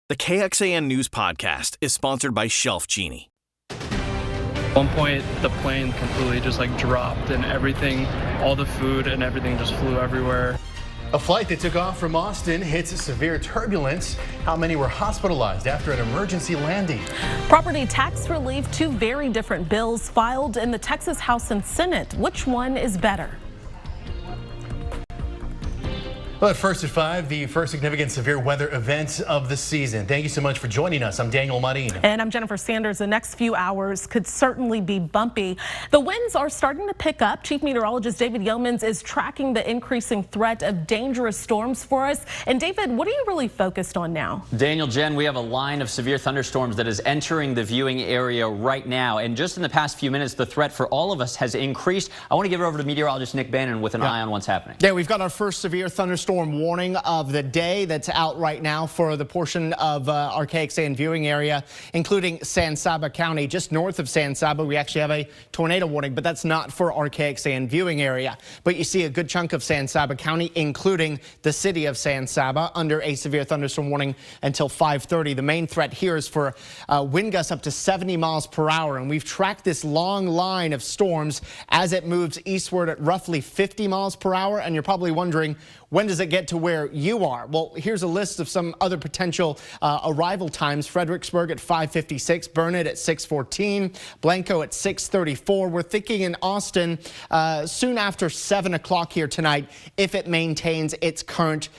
The KXAN News Podcast is sponsored by Shelf Genie. At one point, the plane completely just dropped and everything, all the food and everything just flew everywhere. A flight that took off from Austin hits severe turbulence. How many were hospitalized after an emergency landing? Property tax relief, two very different bills filed in the Texas House and Senate. Which one is better? Well, at first at 5, the first significant severe weather event of the season. Thank you so much for joining us. I'm Daniel Marin. And I'm Jennifer Sanders. The next few hours could certainly be bumpy. The winds are starting to pick up. Chief Meteorologist David Yeomans is tracking the increasing threat of dangerous storms for us. And David, what are you really focused on now? Daniel, Jen, we have a line of severe thunderstorms that is entering the viewing area right now. And just in the past few minutes, the threat for all of us has increased. I want to give it over to meteorologist Nick Bannon with an eye on what's happening. Yeah, we've got our first severe thunderstorm warning of the day that's out right now for the portion of our KXAN viewing area, including San Saba County. Just north of San Saba, we actually have a tornado warning, but that's not for our KXAN viewing area. But you see a good chunk of San Saba County, including the city of San Saba, under a severe thunderstorm warning until 5:30. The main threat here is for wind gusts up to 70 miles per hour. And we've tracked this long line of storms as it moves eastward at roughly 50 miles per hour. And you're probably wondering, when does it get to where you are? Well, here's a list of some other potential arrival times. Fredericksburg at 5:56, Burnett at 6:14, Blanco at 6:34. We're thinking in Austin soon after 7 o'clock here tonight if it maintains its current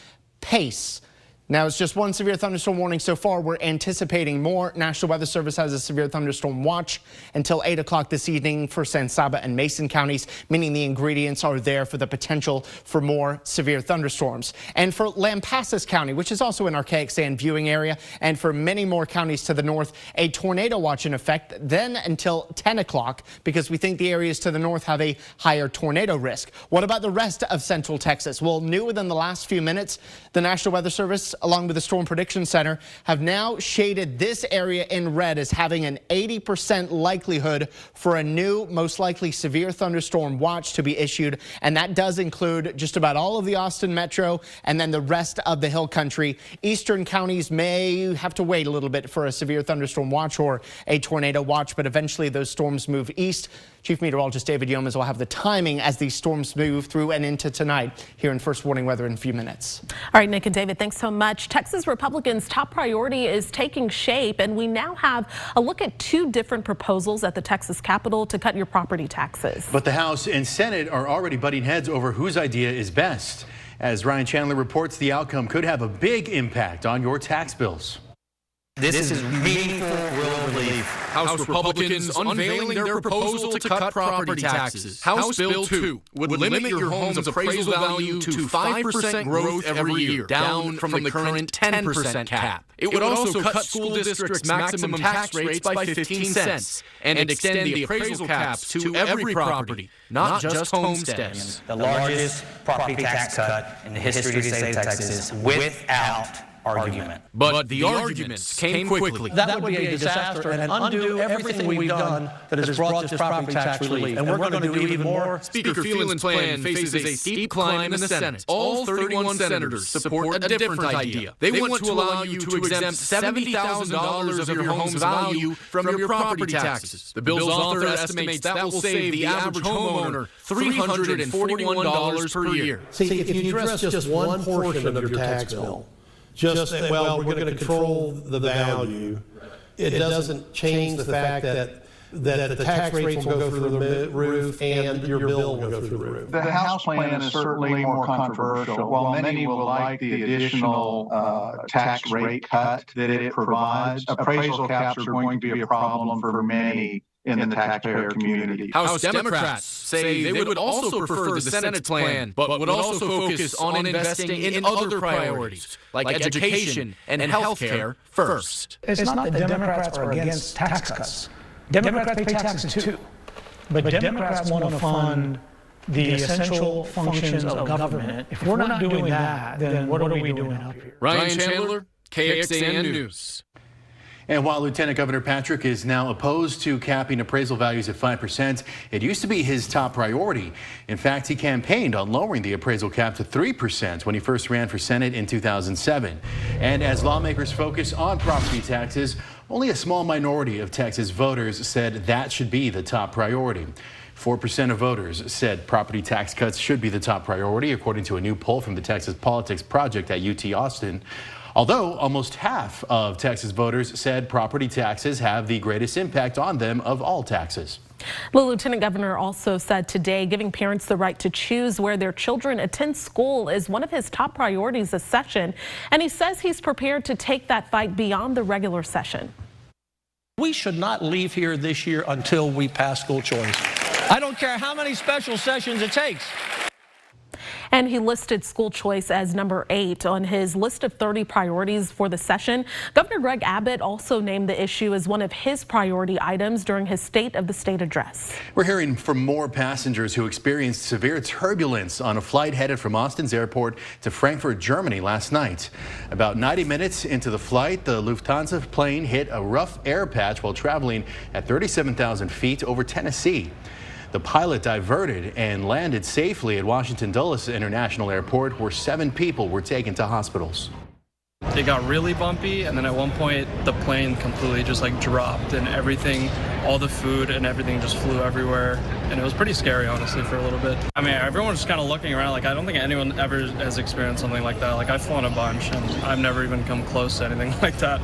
pace. Now, it's just one severe thunderstorm warning so far. We're anticipating more. National Weather Service has a severe thunderstorm watch until 8 o'clock this evening for San Saba and Mason counties, meaning the ingredients are there for the potential for more severe thunderstorms. And for Lampasas County, which is also in our KXAN viewing area, and for many more counties to the north, a tornado watch in effect then until 10 o'clock because we think the areas to the north have a higher tornado risk. What about the rest of central Texas? Well, new within the last few minutes, the National Weather Service, along with the Storm Prediction Center, have now shaded this area in red as having an 80% likelihood for a new, most likely severe thunderstorm watch to be issued. And that does include just about all of the Austin metro and then the rest of the hill country. Eastern counties may have to wait a little bit for a severe thunderstorm watch or a tornado watch, but eventually those storms move east. Chief Meteorologist David Yeomans will have the timing as these storms move through and into tonight here in First Warning Weather in a few minutes. All right, Nick and David, thanks so much. Texas Republicans' top priority is taking shape, and we now have a look at two different proposals at the Texas Capitol to cut your property taxes. But the House and Senate are already butting heads over whose idea is best. As Ryan Chandler reports, the outcome could have a big impact on your tax bills. This is meaningful rural relief. House Republicans unveiling their proposal to cut property taxes. House Bill 2 would limit your home's appraisal value to 5% growth every year, down from the current 10% cap. It would also cut school districts' maximum tax rates by 15 cents and extend the appraisal caps to every property, not just homesteads. The largest property tax cut in the history of the state of Texas without argument. But the arguments came quickly. That would be a disaster and undo everything we've done that has brought this property tax relief. And we're going to do even more. Speaker Phelan's plan faces a steep climb in the Senate. All 31 senators support a different idea. They want to allow you to exempt $70,000 of your home's value from your property taxes. The bill's author estimates that will save the average homeowner $341 per year. See, if you address just one portion of your tax bill, just say, well, we're going to control the value, it doesn't change the fact that the tax rates will go through the roof and your bill will go through the roof. The House plan is certainly more controversial. While many will like the additional tax rate cut that it provides, appraisal caps are going to be a problem for many in the taxpayer community. House Democrats say they would also prefer the Senate's plan, but would also focus on investing in other priorities, like education and health care first. It's not that Democrats are against tax cuts. Democrats pay taxes too. But Democrats want to fund the essential functions of government. If we're not doing that, then what are we doing up here? Ryan Chandler, KXAN News. And while Lieutenant Governor Patrick is now opposed to capping appraisal values at 5%, it used to be his top priority. In fact, he campaigned on lowering the appraisal cap to 3% when he first ran for Senate in 2007. And as lawmakers focus on property taxes, only a small minority of Texas voters said that should be the top priority. 4% of voters said property tax cuts should be the top priority, according to a new poll from the Texas Politics Project at UT Austin. Although almost half of Texas voters said property taxes have the greatest impact on them of all taxes. The Lieutenant Governor also said today giving parents the right to choose where their children attend school is one of his top priorities this session, and he says he's prepared to take that fight beyond the regular session. We should not leave here this year until we pass school choice. I don't care how many special sessions it takes. And he listed school choice as number 8 on his list of 30 priorities for the session. Governor Greg Abbott also named the issue as one of his priority items during his State of the State address. We're hearing from more passengers who experienced severe turbulence on a flight headed from Austin's airport to Frankfurt, Germany last night. About 90 minutes into the flight, the Lufthansa plane hit a rough air patch while traveling at 37,000 feet over Tennessee. The pilot diverted and landed safely at Washington Dulles International Airport, where 7 people were taken to hospitals. It got really bumpy, and then at one point the plane completely just like dropped, and everything, all the food and everything just flew everywhere, and it was pretty scary, honestly, for a little bit. I mean, everyone was kind of looking around. Like, I don't think anyone ever has experienced something like that. Like, I've flown a bunch, and I've never even come close to anything like that.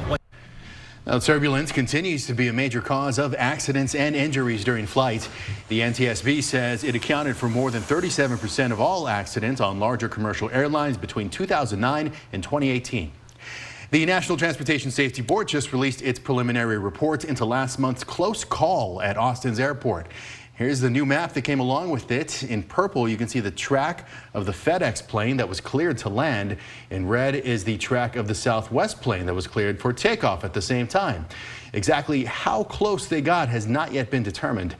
Now, turbulence continues to be a major cause of accidents and injuries during flight. The NTSB says it accounted for more than 37% of all accidents on larger commercial airlines between 2009 and 2018. The National Transportation Safety Board just released its preliminary report into last month's close call at Austin's airport. Here's the new map that came along with it. In purple, you can see the track of the FedEx plane that was cleared to land. In red is the track of the Southwest plane that was cleared for takeoff at the same time. Exactly how close they got has not yet been determined.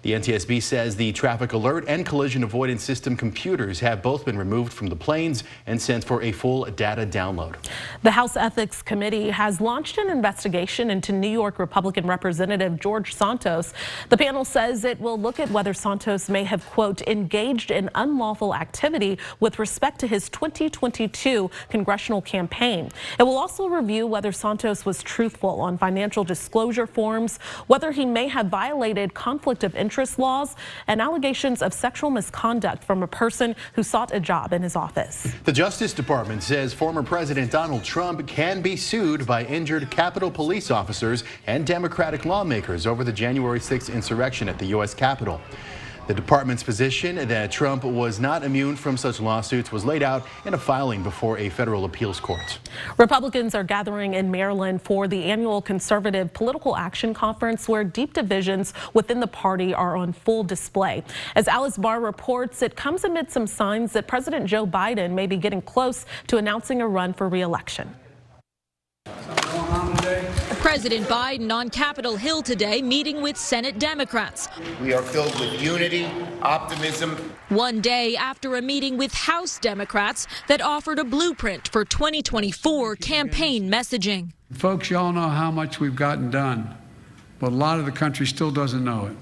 The NTSB says the traffic alert and collision avoidance system computers have both been removed from the planes and sent for a full data download. The House Ethics Committee has launched an investigation into New York Republican Representative George Santos. The panel says it will look at whether Santos may have, quote, engaged in unlawful activity with respect to his 2022 congressional campaign. It will also review whether Santos was truthful on financial disclosure forms, whether he may have violated conflict of interest laws, and allegations of sexual misconduct from a person who sought a job in his office. The Justice Department says former President Donald Trump can be sued by injured Capitol police officers and Democratic lawmakers over the January 6th insurrection at the U.S. Capitol. The department's position that Trump was not immune from such lawsuits was laid out in a filing before a federal appeals court. Republicans are gathering in Maryland for the annual Conservative Political Action Conference, where deep divisions within the party are on full display. As Alice Barr reports, it comes amid some signs that President Joe Biden may be getting close to announcing a run for re-election. President Biden on Capitol Hill today meeting with Senate Democrats. We are filled with unity, optimism. One day after a meeting with House Democrats that offered a blueprint for 2024 campaign messaging. Folks, y'all know how much we've gotten done, but a lot of the country still doesn't know it.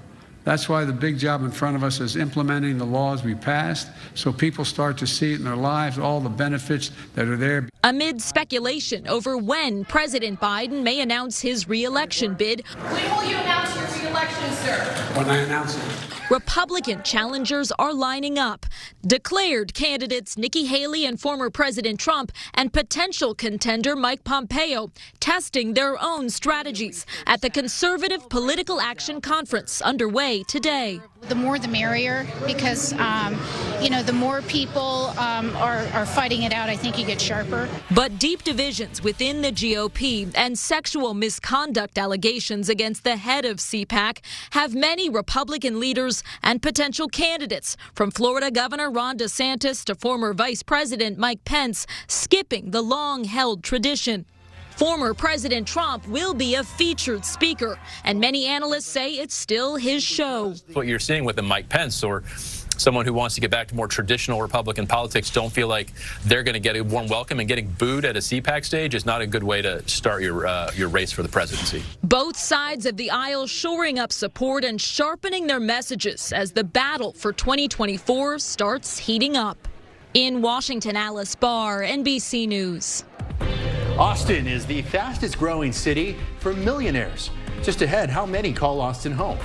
That's why the big job in front of us is implementing the laws we passed so people start to see it in their lives, all the benefits that are there. Amid speculation over when President Biden may announce his re-election bid. When will you announce your re-election, sir? When I announce it. Republican challengers are lining up. Declared candidates Nikki Haley and former President Trump and potential contender Mike Pompeo testing their own strategies at the Conservative Political Action Conference underway today. The more the merrier, because, the more people are fighting it out, I think you get sharper. But deep divisions within the GOP and sexual misconduct allegations against the head of CPAC have many Republican leaders and potential candidates, from Florida Governor Ron DeSantis to former Vice President Mike Pence, skipping the long-held tradition. Former President Trump will be a featured speaker, and many analysts say it's still his show. What you're seeing with the Mike Pence or someone who wants to get back to more traditional Republican politics don't feel like they're going to get a warm welcome, and getting booed at a CPAC stage is not a good way to start your race for the presidency. Both sides of the aisle shoring up support and sharpening their messages as the battle for 2024 starts heating up. In Washington, Alice Barr, NBC News. Austin is the fastest growing city for millionaires. Just ahead, how many call Austin home?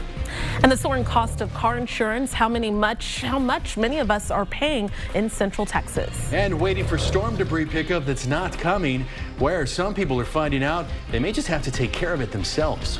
And the soaring cost of car insurance, how much many of us are paying in Central Texas. And waiting for storm debris pickup that's not coming, where some people are finding out they may just have to take care of it themselves.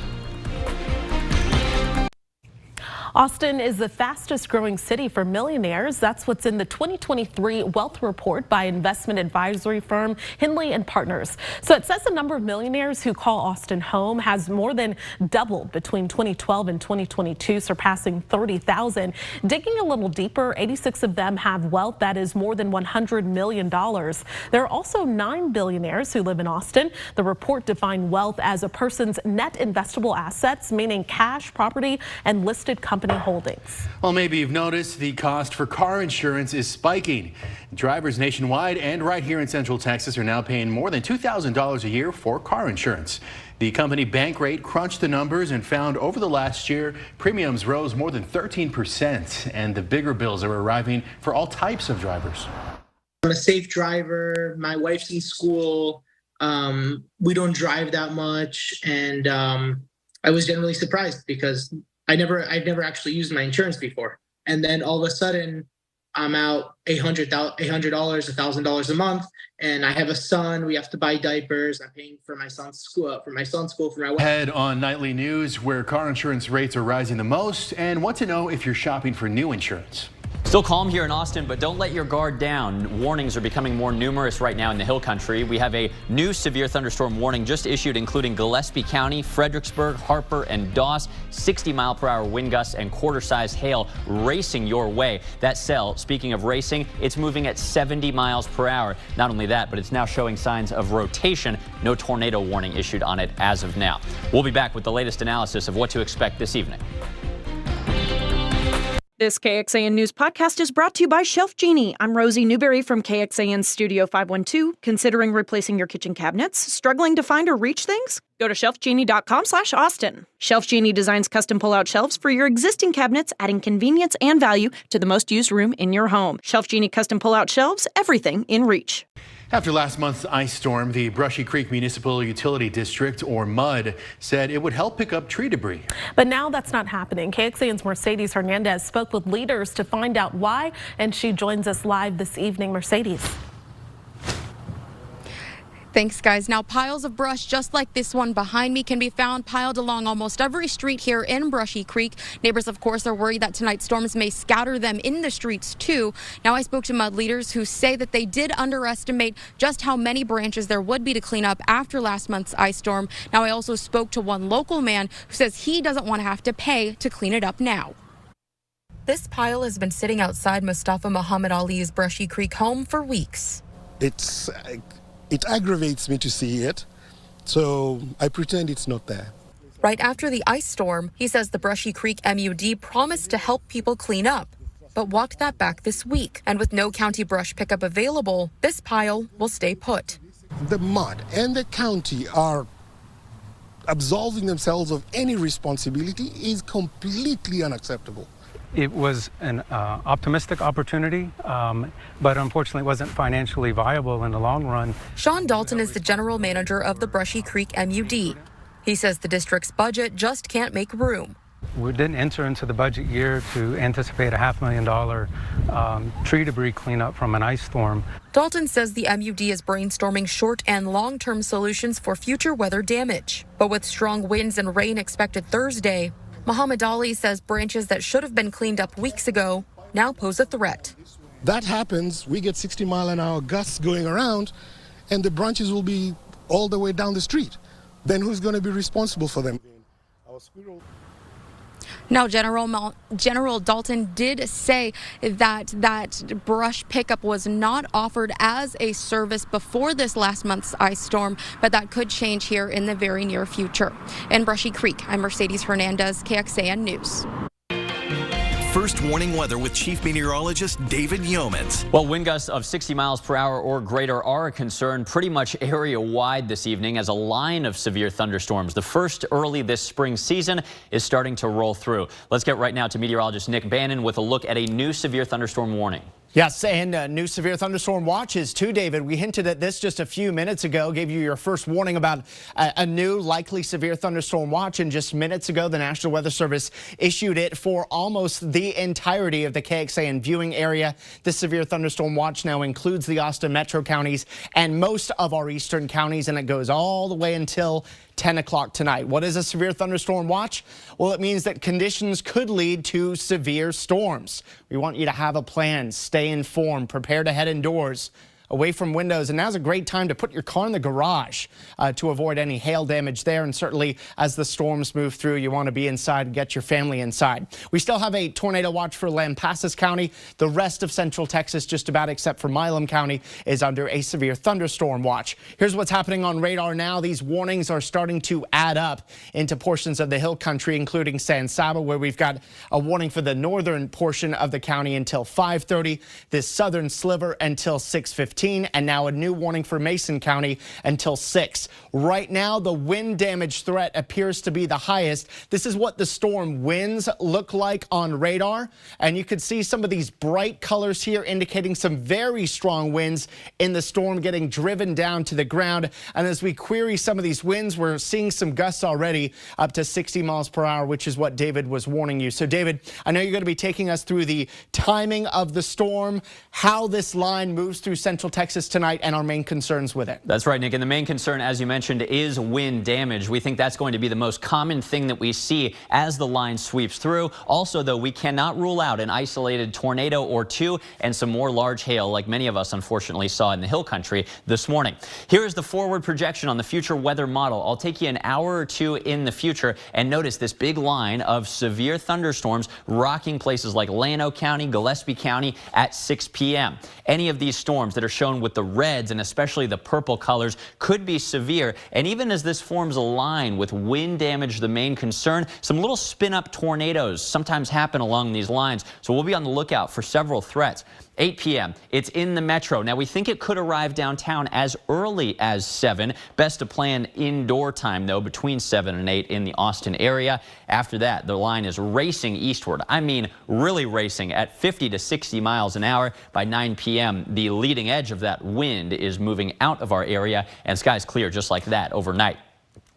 Austin is the fastest growing city for millionaires. That's what's in the 2023 Wealth Report by investment advisory firm Henley and Partners. So it says the number of millionaires who call Austin home has more than doubled between 2012 and 2022, surpassing 30,000. Digging a little deeper, 86 of them have wealth that is more than $100 million. There are also 9 billionaires who live in Austin. The report defined wealth as a person's net investable assets, meaning cash, property, and listed company holdings. Well, maybe you've noticed the cost for car insurance is spiking. Drivers nationwide and right here in Central Texas are now paying more than $2,000 a year for car insurance. The company Bankrate crunched the numbers and found over the last year, premiums rose more than 13%, and the bigger bills are arriving for all types of drivers. I'm a safe driver. My wife's in school. We don't drive that much, and I was generally surprised because I've never actually used my insurance before. And then all of a sudden I'm out $800, $1,000 a month. And I have a son, we have to buy diapers. I'm paying for my son's school, for my wife. Head on Nightly News, where car insurance rates are rising the most, and what to know if you're shopping for new insurance. Still calm here in Austin, but don't let your guard down. Warnings are becoming more numerous right now in the Hill Country. We have a new severe thunderstorm warning just issued, including Gillespie County, Fredericksburg, Harper, and Doss. 60-mile-per-hour wind gusts and quarter-size hail racing your way. That cell, speaking of racing, it's moving at 70 miles per hour. Not only that, but it's now showing signs of rotation. No tornado warning issued on it as of now. We'll be back with the latest analysis of what to expect this evening. This KXAN News podcast is brought to you by Shelf Genie. I'm Rosie Newberry from KXAN Studio 512. Considering replacing your kitchen cabinets? Struggling to find or reach things? Go to shelfgenie.com/Austin. Shelf Genie designs custom pull-out shelves for your existing cabinets, adding convenience and value to the most used room in your home. Shelf Genie custom pull-out shelves, everything in reach. After last month's ice storm, the Brushy Creek Municipal Utility District, or MUD, said it would help pick up tree debris. But now that's not happening. KXAN's Mercedes Hernandez spoke with leaders to find out why, and she joins us live this evening. Mercedes. Thanks, guys. Now, piles of brush just like this one behind me can be found piled along almost every street here in Brushy Creek. Neighbors, of course, are worried that tonight's storms may scatter them in the streets, too. Now, I spoke to MUD leaders who say that they did underestimate just how many branches there would be to clean up after last month's ice storm. Now, I also spoke to one local man who says he doesn't want to have to pay to clean it up now. This pile has been sitting outside Mustafa Muhammad Ali's Brushy Creek home for weeks. It aggravates me to see it, so I pretend it's not there. Right after the ice storm, he says the Brushy Creek MUD promised to help people clean up, but walked that back this week. And with no county brush pickup available, this pile will stay put. The MUD and the county are absolving themselves of any responsibility is completely unacceptable. It was an optimistic opportunity, but unfortunately wasn't financially viable in the long run. Sean Dalton is the general manager of the Brushy Creek MUD. He says the district's budget just can't make room. We didn't enter into the budget year to anticipate a $500,000 tree debris cleanup from an ice storm. Dalton says the MUD is brainstorming short and long-term solutions for future weather damage. But with strong winds and rain expected Thursday, Muhammad Ali says branches that should have been cleaned up weeks ago now pose a threat. That happens, we get 60-mile-an-hour gusts going around, and the branches will be all the way down the street. Then who's going to be responsible for them? Now, General Dalton did say that brush pickup was not offered as a service before this last month's ice storm, but that could change here in the very near future. In Brushy Creek, I'm Mercedes Hernandez, KXAN News. First warning weather with Chief Meteorologist David Yeomans. Well, wind gusts of 60 miles per hour or greater are a concern pretty much area-wide this evening as a line of severe thunderstorms, the first early this spring season, is starting to roll through. Let's get right now to meteorologist Nick Bannon with a look at a new severe thunderstorm warning. Yes, and new severe thunderstorm watches too, David. We hinted at this just a few minutes ago, gave you your first warning about a new likely severe thunderstorm watch, and just minutes ago the National Weather Service issued it for almost the entirety of the KXAN viewing area. This severe thunderstorm watch now includes the Austin metro counties and most of our eastern counties, and it goes all the way until 10 o'clock tonight. What is a severe thunderstorm watch? Well, it means that conditions could lead to severe storms. We want you to have a plan, stay informed, prepare to head indoors, away from windows, and now's a great time to put your car in the garage to avoid any hail damage there. And certainly as the storms move through, you want to be inside and get your family inside. We still have a tornado watch for Lampasas County. The rest of central Texas, just about except for Milam County, is under a severe thunderstorm watch. Here's what's happening on radar now. These warnings are starting to add up into portions of the hill country, including San Saba, where we've got a warning for the northern portion of the county until 5:30, this southern sliver until 6:15. And now a new warning for Mason County until 6. Right now, the wind damage threat appears to be the highest. This is what the storm winds look like on radar. And you can see some of these bright colors here indicating some very strong winds in the storm getting driven down to the ground. And as we query some of these winds, we're seeing some gusts already up to 60 miles per hour, which is what David was warning you. So, David, I know you're going to be taking us through the timing of the storm, how this line moves through central Texas tonight, and our main concerns with it. That's right, Nick. And the main concern, as you mentioned, is wind damage. We think that's going to be the most common thing that we see as the line sweeps through. Also, though, we cannot rule out an isolated tornado or two and some more large hail like many of us unfortunately saw in the hill country this morning. Here is the forward projection on the future weather model. I'll take you an hour or two in the future and notice this big line of severe thunderstorms rocking places like Llano County, Gillespie County at 6 p.m. Any of these storms that are shown with the reds and especially the purple colors could be severe. And even as this forms a line with wind damage the main concern, some little spin-up tornadoes sometimes happen along these lines. So we'll be on the lookout for several threats. 8 p.m. It's in the metro. Now, we think it could arrive downtown as early as 7. Best to plan indoor time, though, between 7 and 8 in the Austin area. After that, the line is racing eastward. I mean, really racing at 50 to 60 miles an hour. By 9 p.m., the leading edge of that wind is moving out of our area, and skies clear just like that overnight.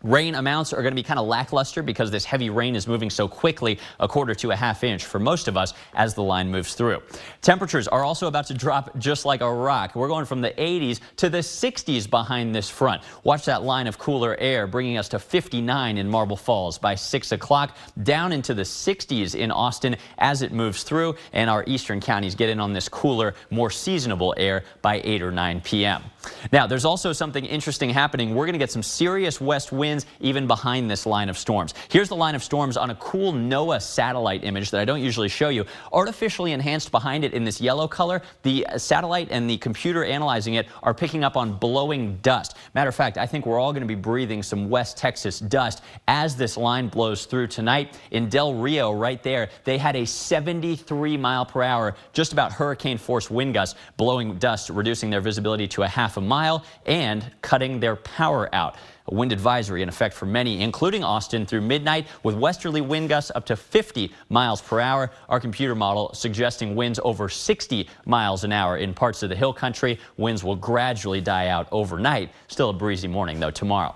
Rain amounts are going to be kind of lackluster because this heavy rain is moving so quickly, a quarter to a half inch for most of us as the line moves through. Temperatures are also about to drop just like a rock. We're going from the 80s to the 60s behind this front. Watch that line of cooler air bringing us to 59 in Marble Falls by 6 o'clock, down into the 60s in Austin as it moves through, and our eastern counties get in on this cooler, more seasonable air by 8 or 9 p.m. Now, there's also something interesting happening. We're going to get some serious west winds even behind this line of storms. Here's the line of storms on a cool NOAA satellite image that I don't usually show you. Artificially enhanced behind it in this yellow color, the satellite and the computer analyzing it are picking up on blowing dust. Matter of fact, I think we're all going to be breathing some West Texas dust as this line blows through tonight. In Del Rio, right there, they had a 73 mile per hour, just about hurricane force wind gusts, blowing dust, reducing their visibility to a half a mile and cutting their power out. A wind advisory in effect for many, including Austin, through midnight with westerly wind gusts up to 50 miles per hour. Our computer model suggesting winds over 60 miles an hour in parts of the hill country. Winds will gradually die out overnight. Still a breezy morning, though, tomorrow.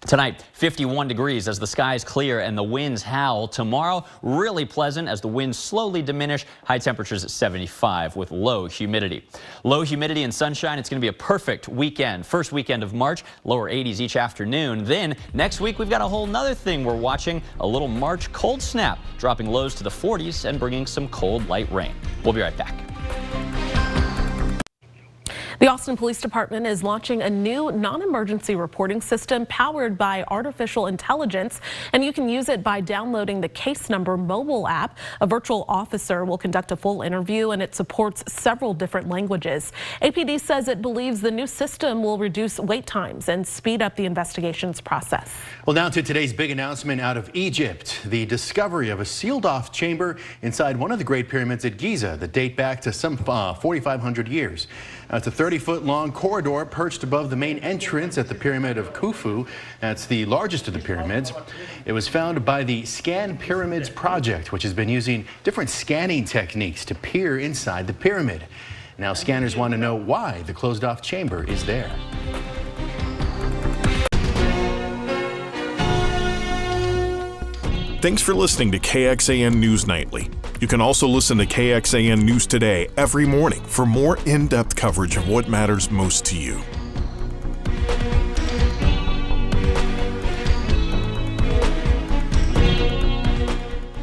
Tonight, 51 degrees as the skies clear and the winds howl. Tomorrow, really pleasant as the winds slowly diminish. High temperatures at 75 with low humidity. Low humidity and sunshine. It's going to be a perfect weekend. First weekend of March, lower 80s each afternoon. Then next week, we've got a whole nother thing we're watching, a little March cold snap, dropping lows to the 40s and bringing some cold, light rain. We'll be right back. The Austin Police Department is launching a new non-emergency reporting system powered by artificial intelligence, and you can use it by downloading the Case Number mobile app. A virtual officer will conduct a full interview, and it supports several different languages. APD says it believes the new system will reduce wait times and speed up the investigations process. Well, now to today's big announcement out of Egypt, the discovery of a sealed-off chamber inside one of the Great Pyramids at Giza that date back to some 4,500 years. It's a 30-foot-long corridor perched above the main entrance at the Pyramid of Khufu. That's the largest of the pyramids. It was found by the Scan Pyramids project, which has been using different scanning techniques to peer inside the pyramid. Now scanners want to know why the closed-off chamber is there. Thanks for listening to KXAN News Nightly. You can also listen to KXAN News Today every morning for more in-depth coverage of what matters most to you.